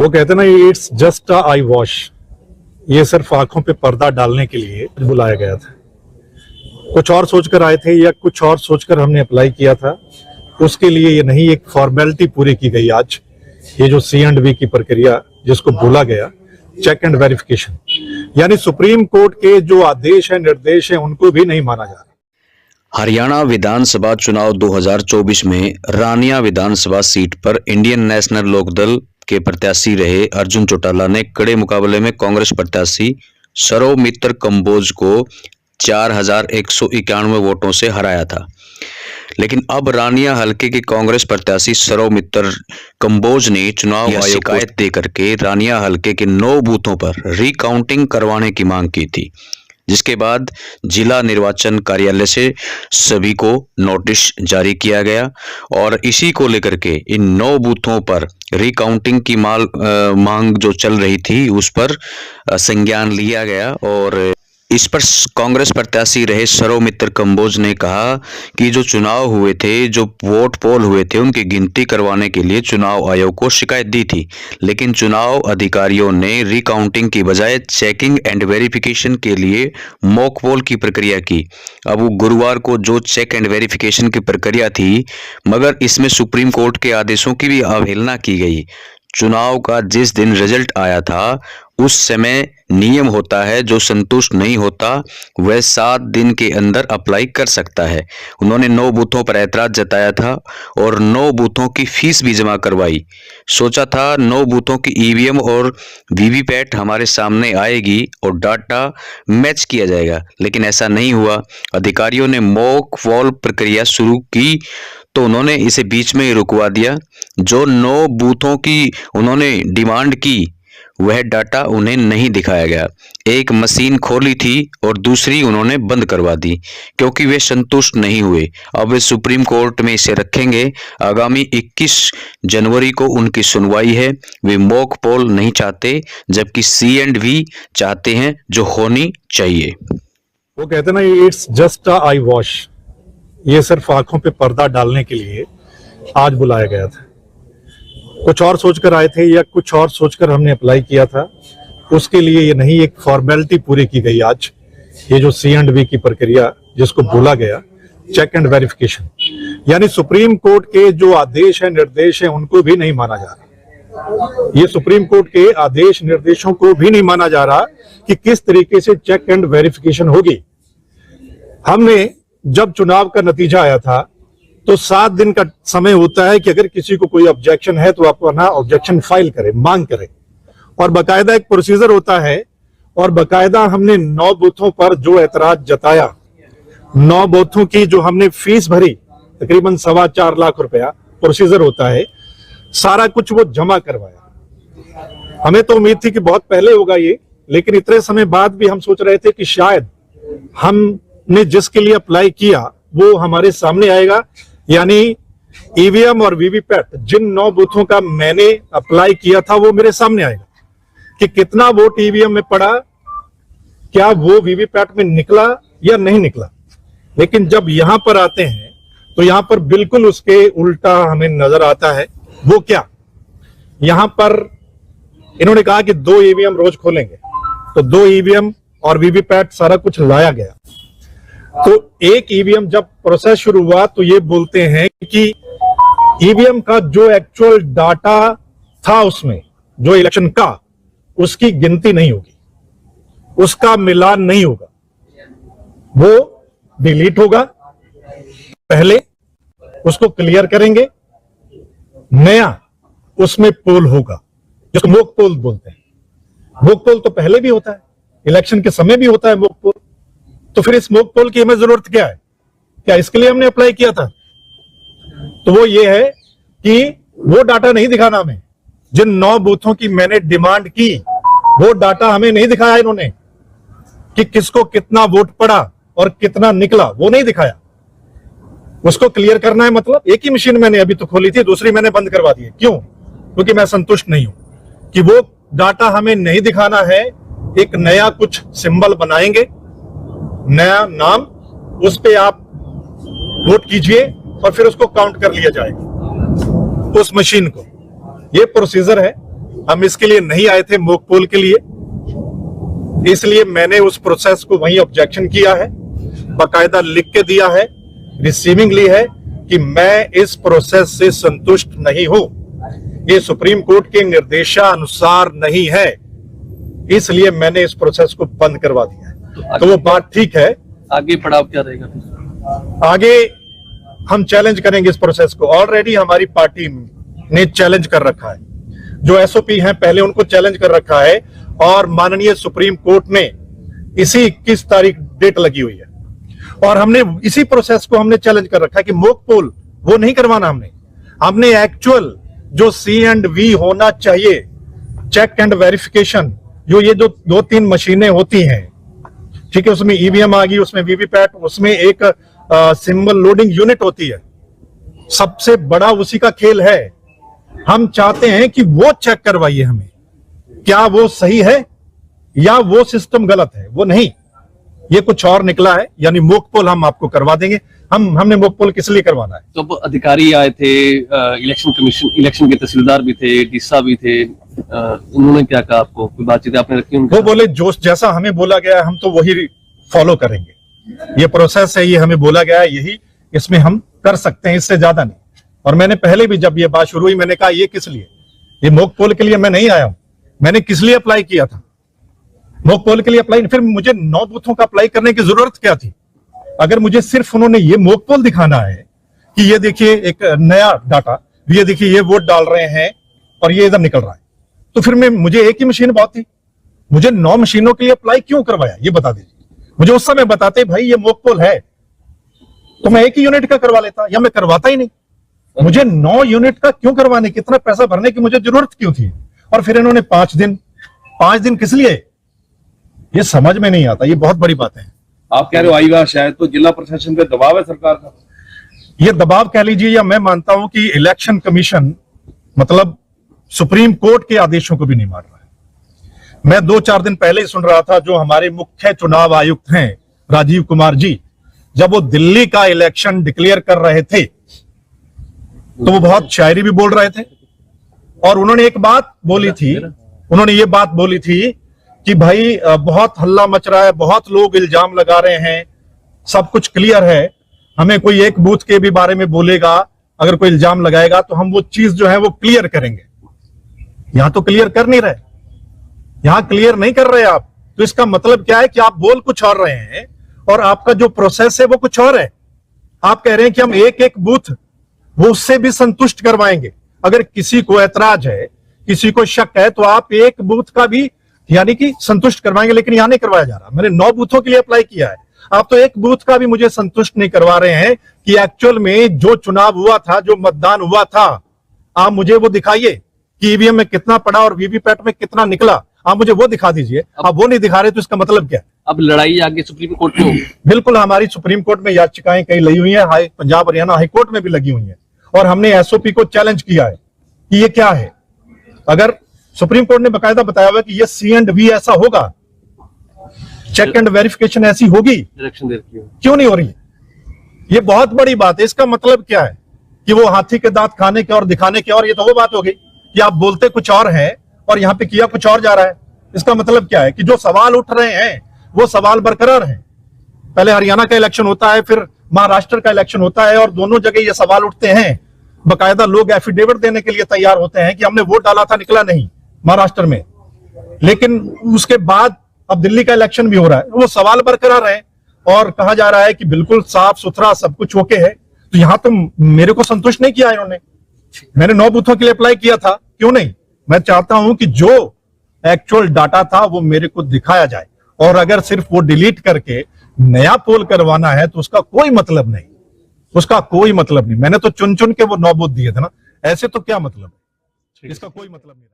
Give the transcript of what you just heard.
वो कहते ना, it's just a I wash, ये सिर्फ आंखों पे पर्दा डालने के लिए बुलाया गया था। कुछ और सोचकर आए थे या कुछ और सोचकर हमने अप्लाई किया था, उसके लिए ये नहीं, एक फॉर्मेलिटी पूरी की गई आज। ये जो C&V की प्रक्रिया जिसको बोला गया चेक एंड वेरिफिकेशन, यानी सुप्रीम कोर्ट के जो आदेश है, निर्देश है, उनको भी नहीं माना जा रहा। हरियाणा विधानसभा चुनाव 2024 में रानिया विधानसभा सीट पर इंडियन नेशनल लोकदल के प्रत्याशी रहे अर्जुन चौटाला ने कड़े मुकाबले में कांग्रेस प्रत्याशी सौरमित्र कंबोज को 4191 वोटों से हराया था। लेकिन अब रानिया हलके के कांग्रेस प्रत्याशी सौरमित्र कंबोज ने चुनाव आयोग को शिकायत देकर के रानिया हलके के 9 बूथों पर रिकाउंटिंग करवाने की मांग की थी, जिसके बाद जिला निर्वाचन कार्यालय से सभी को नोटिस जारी किया गया और इसी को लेकर के इन 9 बूथों पर रिकाउंटिंग की मांग जो चल रही थी उस पर संज्ञान लिया गया। और इस पर कांग्रेस प्रत्याशी रहे सौरमित्र कंबोज ने कहा कि जो चुनाव हुए थे, जो वोट पोल हुए थे, उनकी गिनती करवाने के लिए चुनाव आयोग को शिकायत दी थी, लेकिन चुनाव अधिकारियों ने रिकाउंटिंग की बजाय चेकिंग एंड वेरिफिकेशन के लिए मॉक पोल की प्रक्रिया की। अब वो गुरुवार को जो चेक एंड वेरिफिकेशन की प्रक्रिया थी, मगर इसमें सुप्रीम कोर्ट के आदेशों की भी अवहेलना की गई। चुनाव का जिस दिन रिजल्ट आया था उस समय नियम होता है, जो संतुष्ट नहीं होता वह 7 दिन के अंदर अप्लाई कर सकता है। उन्होंने 9 बूथों पर ऐतराज जताया था और 9 बूथों की फीस भी जमा करवाई। सोचा था 9 बूथों की EVM और वीवीपैट हमारे सामने आएगी और डाटा मैच किया जाएगा, लेकिन ऐसा नहीं हुआ। अधिकारियों ने मॉक पोल प्रक्रिया शुरू की तो उन्होंने इसे बीच में ही रुकवा दिया। जो 9 बूथों की उन्होंने डिमांड की वह डाटा उन्हें नहीं दिखाया गया। एक मशीन खोली थी और दूसरी उन्होंने बंद करवा दी क्योंकि वे संतुष्ट नहीं हुए। अब वे सुप्रीम कोर्ट में इसे रखेंगे। आगामी 21 जनवरी को उनकी सुनवाई है। वे मॉक पोल नहीं चाहते, जबकि C&V चाहते हैं, जो होनी चाहिए। वो कहते ना, it's just a I wash, ये सिर्फ आंखों पे पर्दा डालने के लिए आज बुलाया गया था। कुछ और सोचकर आए थे या कुछ और सोचकर हमने अप्लाई किया था, उसके लिए ये नहीं, एक फॉर्मेलिटी पूरी की गई आज। ये जो C&V की प्रक्रिया जिसको बोला गया चेक एंड वेरिफिकेशन, यानी सुप्रीम कोर्ट के जो आदेश है, निर्देश है, उनको भी नहीं माना जा रहा। ये सुप्रीम कोर्ट के आदेश निर्देशों को भी नहीं माना जा रहा कि किस तरीके से चेक एंड वेरिफिकेशन होगी। हमने जब चुनाव का नतीजा आया था तो 7 दिन का समय होता है कि अगर किसी को कोई ऑब्जेक्शन है तो आप अपना ऑब्जेक्शन फाइल करें, मांग करें, और बकायदा एक प्रोसीजर होता है। और बकायदा हमने 9 बूथों पर जो ऐतराज जताया, 9 बूथों की जो हमने फीस भरी, तकरीबन 4.25 लाख रुपया प्रोसीजर होता है, सारा कुछ वो जमा करवाया। हमें तो उम्मीद थी कि बहुत पहले होगा ये, लेकिन इतने समय बाद भी हम सोच रहे थे कि शायद हमने जिसके लिए अप्लाई किया वो हमारे सामने आएगा, यानी EVM और वीवीपैट, जिन 9 बूथों का मैंने अप्लाई किया था वो मेरे सामने आएगा कि कितना वोट EVM में पड़ा, क्या वो वीवीपैट में निकला या नहीं निकला। लेकिन जब यहां पर आते हैं तो यहां पर बिल्कुल उसके उल्टा हमें नजर आता है। वो क्या, यहां पर इन्होंने कहा कि 2 EVM रोज खोलेंगे, तो 2 EVM और वीवीपैट सारा कुछ लाया गया। तो एक EVM जब प्रोसेस शुरू हुआ तो ये बोलते हैं कि EVM का जो एक्चुअल डाटा था उसमें, जो इलेक्शन का, उसकी गिनती नहीं होगी, उसका मिलान नहीं होगा, वो डिलीट होगा। पहले उसको क्लियर करेंगे, नया उसमें पोल होगा, जिसको मॉक पोल बोलते हैं। मॉक पोल तो पहले भी होता है, इलेक्शन के समय भी होता है मॉक पोल। तो फिर इस मॉक पोल की हमें जरूरत क्या है? क्या इसके लिए हमने अप्लाई किया था? तो वो ये है कि वो डाटा नहीं दिखाना हमें। जिन 9 बूथों की मैंने डिमांड की वो डाटा हमें नहीं दिखाया इन्होंने कि किसको कितना वोट पड़ा और कितना निकला, वो नहीं दिखाया। उसको क्लियर करना है। मतलब एक ही मशीन मैंने अभी तो खोली थी, दूसरी मैंने बंद करवा दी है। क्यों? क्योंकि मैं संतुष्ट नहीं हूं कि वो डाटा हमें नहीं दिखाना है। एक नया कुछ सिंबल बनाएंगे, नया नाम, उस पे आप वोट कीजिए और फिर उसको काउंट कर लिया जाएगा उस मशीन को। ये प्रोसीजर है हम इसके लिए नहीं आए थे मॉक पोल के लिए, इसलिए मैंने उस प्रोसेस को वहीं ऑब्जेक्शन किया है, बाकायदा लिख के दिया है, रिसीविंग ली है कि मैं इस प्रोसेस से संतुष्ट नहीं हूं, ये सुप्रीम कोर्ट के निर्देशानुसार नहीं है, इसलिए मैंने इस प्रोसेस को बंद करवा दिया है। तो वो बात ठीक है। आगे पड़ाव क्या रहेगा? आगे हम चैलेंज करेंगे इस प्रोसेस को। ऑलरेडी हमारी पार्टी ने चैलेंज कर रखा है, जो एसओपी हैं पहले उनको चैलेंज कर रखा है, और माननीय सुप्रीम कोर्ट ने इसी 21 तारीख डेट लगी हुई है, और हमने इसी प्रोसेस को हमने चैलेंज कर रखा है कि मॉक पोल वो नहीं करवाना, हमने एक्चुअल जो C&V होना चाहिए, चेक एंड वेरिफिकेशन, ये जो 2-3 मशीनें होती हैं, ठीक है, उसमें ईवीएम आ गई, उसमें वीवीपैट, उसमें एक सिंबल लोडिंग यूनिट होती है, सबसे बड़ा उसी का खेल है। हम चाहते हैं कि वो चेक करवाइए हमें, क्या वो सही है या वो सिस्टम गलत है। वो नहीं, ये कुछ और निकला है, यानी मॉक पोल हम आपको करवा देंगे। हमने मॉक पोल किस लिए करवाना है? तो अब अधिकारी आए थे, इलेक्शन कमीशन, इलेक्शन के तहसीलदार भी थे, डीसा भी थे, उन्होंने क्या कहा आपको? कोई बातचीत आपने रखी उनके? वो बोले जो जैसा हमें बोला गया है हम तो वही फॉलो करेंगे, ये प्रोसेस है, ये हमें बोला गया है, यही इसमें हम कर सकते हैं, इससे ज्यादा नहीं। और मैंने पहले भी जब ये बात शुरू हुई मैंने कहा ये किस लिए, ये मॉक पोल के लिए मैं नहीं आया हूं, मैंने किस लिए अप्लाई किया था? मॉक पोल के लिए अप्लाई, फिर मुझे 9 बूथों का अप्लाई करने की जरूरत क्या थी? अगर मुझे सिर्फ उन्होंने ये मॉक पोल दिखाना है कि ये देखिए एक नया डाटा, ये देखिए ये वोट डाल रहे हैं और ये इधर निकल रहा है, तो फिर मुझे एक ही मशीन बहुत थी, मुझे 9 मशीनों के लिए अप्लाई क्यों करवाया? ये बता दीजिए मुझे। उस समय बताते भाई ये मॉक पोल है तो मैं एक ही यूनिट का करवा लेता, या मैं करवाता ही नहीं। मुझे 9 यूनिट का क्यों करवाने, कितना पैसा भरने की मुझे जरूरत क्यों थी? और फिर इन्होंने 5 दिन किस लिए, ये समझ में नहीं आता। ये बहुत बड़ी बात है। आप कह रहे हो आएगा, शायद तो जिला प्रशासन पे दबाव है सरकार का। ये दबाव कह लीजिए, या मैं मानता हूं कि इलेक्शन कमीशन मतलब सुप्रीम कोर्ट के आदेशों को भी नहीं मान रहा है। मैं 2-4 दिन पहले ही सुन रहा था, जो हमारे मुख्य चुनाव आयुक्त हैं राजीव कुमार जी, जब वो दिल्ली का इलेक्शन डिक्लेयर कर रहे थे तो वो बहुत शायरी भी बोल रहे थे, और उन्होंने एक बात बोली थी, उन्होंने ये बात बोली थी कि भाई बहुत हल्ला मच रहा है, बहुत लोग इल्जाम लगा रहे हैं, सब कुछ क्लियर है, हमें कोई एक बूथ के भी बारे में बोलेगा, अगर कोई इल्जाम लगाएगा तो हम वो चीज जो है वो क्लियर करेंगे। यहां तो क्लियर कर नहीं रहे, यहां क्लियर नहीं कर रहे आप, तो इसका मतलब क्या है कि आप बोल कुछ और रहे हैं और आपका जो प्रोसेस है वो कुछ और है। आप कह रहे हैं कि हम एक बूथ वो उससे भी संतुष्ट करवाएंगे। अगर किसी को ऐतराज है, किसी को शक है, तो आप एक बूथ का भी यानी कि संतुष्ट करवाएंगे, लेकिन यहां नहीं करवाया जा रहा। मैंने 9 बूथों के लिए अप्लाई किया है, आप तो एक बूथ का भी मुझे संतुष्ट नहीं करवा रहे हैं कि एक्चुअल में जो चुनाव हुआ था, जो मतदान हुआ था, आप मुझे वो दिखाइए कि ईवीएम में कितना पड़ा और वीवीपैट में कितना निकला, आप मुझे वो दिखा दीजिए। आप वो नहीं दिखा रहे तो इसका मतलब क्या? अब लड़ाई आगे सुप्रीम कोर्ट में होगी। बिल्कुल, हमारी सुप्रीम कोर्ट में याचिकाएं कई लगी हुई है, पंजाब हरियाणा हाई कोर्ट में भी लगी हुई है, और हमने एसओपी को चैलेंज किया है कि ये क्या है। अगर सुप्रीम कोर्ट ने बकायदा बताया हुआ कि ये C&V ऐसा होगा, चेक एंड वेरिफिकेशन ऐसी होगी, डायरेक्शन दे रखी है, क्यों नहीं हो रही? ये बहुत बड़ी बात है। इसका मतलब क्या है कि वो हाथी के दांत खाने के और दिखाने के, और ये तो वो बात हो गई कि आप बोलते कुछ और है और यहाँ पे किया कुछ और जा रहा है। इसका मतलब क्या है कि जो सवाल उठ रहे हैं वो सवाल बरकरार हैं। पहले हरियाणा का इलेक्शन होता है, फिर महाराष्ट्र का इलेक्शन होता है, और दोनों जगह ये सवाल उठते हैं। बकायदा लोग एफिडेविट देने के लिए तैयार होते हैं कि हमने वोट डाला था, निकला नहीं महाराष्ट्र में, लेकिन उसके बाद अब दिल्ली का इलेक्शन भी हो रहा है, वो सवाल बरकरार है और कहा जा रहा है कि बिल्कुल साफ सुथरा सब कुछ ओके है। तो यहां तो मेरे को संतुष्ट नहीं किया इन्होंने। मैंने 9 बूथों के लिए अप्लाई किया था, क्यों नहीं? मैं चाहता हूं कि जो एक्चुअल डाटा था वो मेरे को दिखाया जाए, और अगर सिर्फ वो डिलीट करके नया पोल करवाना है तो उसका कोई मतलब नहीं, उसका कोई मतलब नहीं। मैंने तो चुन चुन के वो 9 बूथ दिए थे ना, ऐसे तो क्या मतलब है? इसका कोई मतलब नहीं।